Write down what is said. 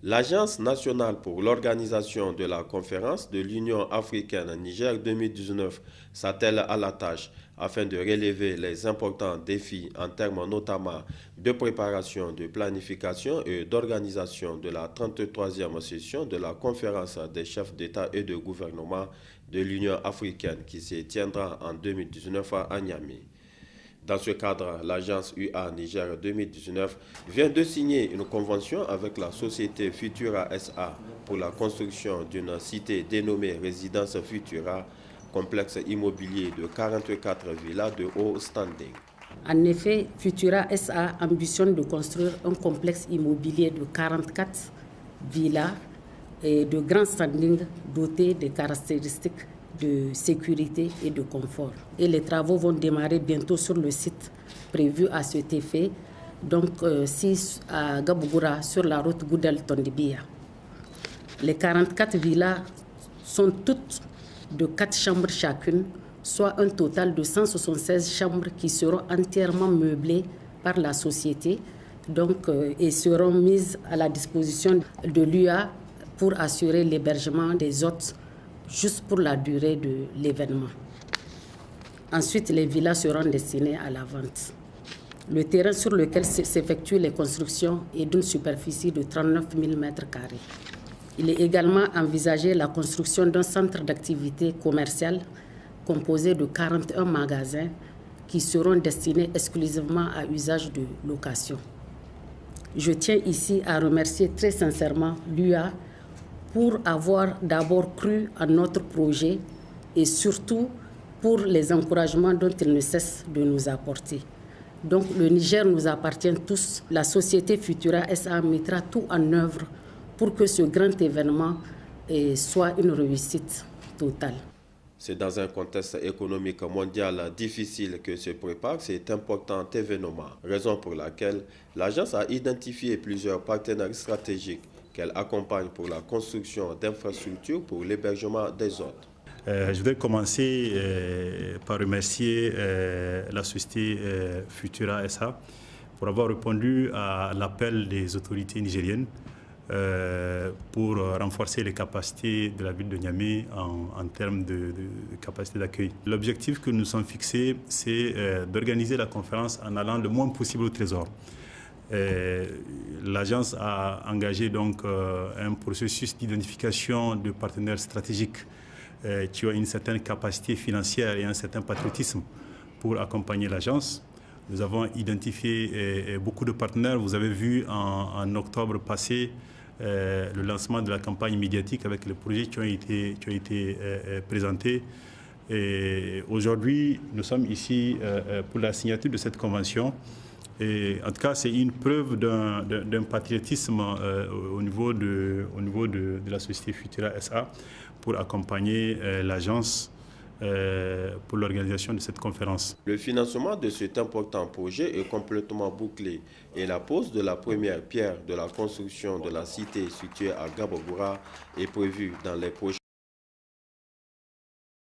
L'Agence nationale pour l'organisation de la conférence de l'Union africaine Niger 2019 s'attelle à la tâche afin de relever les importants défis en termes notamment de préparation, de planification et d'organisation de la 33e session de la conférence des chefs d'État et de gouvernement de l'Union africaine qui se tiendra en 2019 à Niamey. Dans ce cadre, l'agence UA Niger 2019 vient de signer une convention avec la société Futura SA pour la construction d'une cité dénommée Résidence Futura, complexe immobilier de 44 villas de haut standing. En effet, Futura SA ambitionne de construire un complexe immobilier de 44 villas et de grand standing doté de caractéristiques de sécurité et de confort. Et les travaux vont démarrer bientôt sur le site prévu à cet effet, donc à Gabougoura, sur la route Goudel-Tondibia. Les 44 villas sont toutes de 4 chambres chacune, soit un total de 176 chambres qui seront entièrement meublées par la société et seront mises à la disposition de l'UA pour assurer l'hébergement des hôtes juste pour la durée de l'événement. Ensuite, les villas seront destinées à la vente. Le terrain sur lequel s'effectuent les constructions est d'une superficie de 39 000 m². Il est également envisagé la construction d'un centre d'activité commerciale composé de 41 magasins qui seront destinés exclusivement à usage de location. Je tiens ici à remercier très sincèrement l'UA pour avoir d'abord cru à notre projet et surtout pour les encouragements dont il ne cesse de nous apporter. Donc le Niger nous appartient tous. La société Futura SA mettra tout en œuvre pour que ce grand événement soit une réussite totale. C'est dans un contexte économique mondial difficile que se prépare cet important événement, raison pour laquelle l'agence a identifié plusieurs partenaires stratégiques qu'elle accompagne pour la construction d'infrastructures pour l'hébergement des hôtes. Je voudrais commencer par remercier la société Futura SA pour avoir répondu à l'appel des autorités nigériennes pour renforcer les capacités de la ville de Niamey en termes de capacité d'accueil. L'objectif que nous nous sommes fixés, c'est d'organiser la conférence en allant le moins possible au Trésor. L'agence a engagé donc un processus d'identification de partenaires stratégiques qui ont une certaine capacité financière et un certain patriotisme pour accompagner l'agence. Nous avons identifié beaucoup de partenaires. Vous avez vu en octobre passé le lancement de la campagne médiatique avec les projets qui ont été présentés. Et aujourd'hui, nous sommes ici pour la signature de cette convention. Et en tout cas, c'est une preuve d'un patriotisme au niveau de la société Futura SA pour accompagner l'agence pour l'organisation de cette conférence. Le financement de cet important projet est complètement bouclé et la pose de la première pierre de la construction de la cité située à Gabougoura est prévue dans les prochains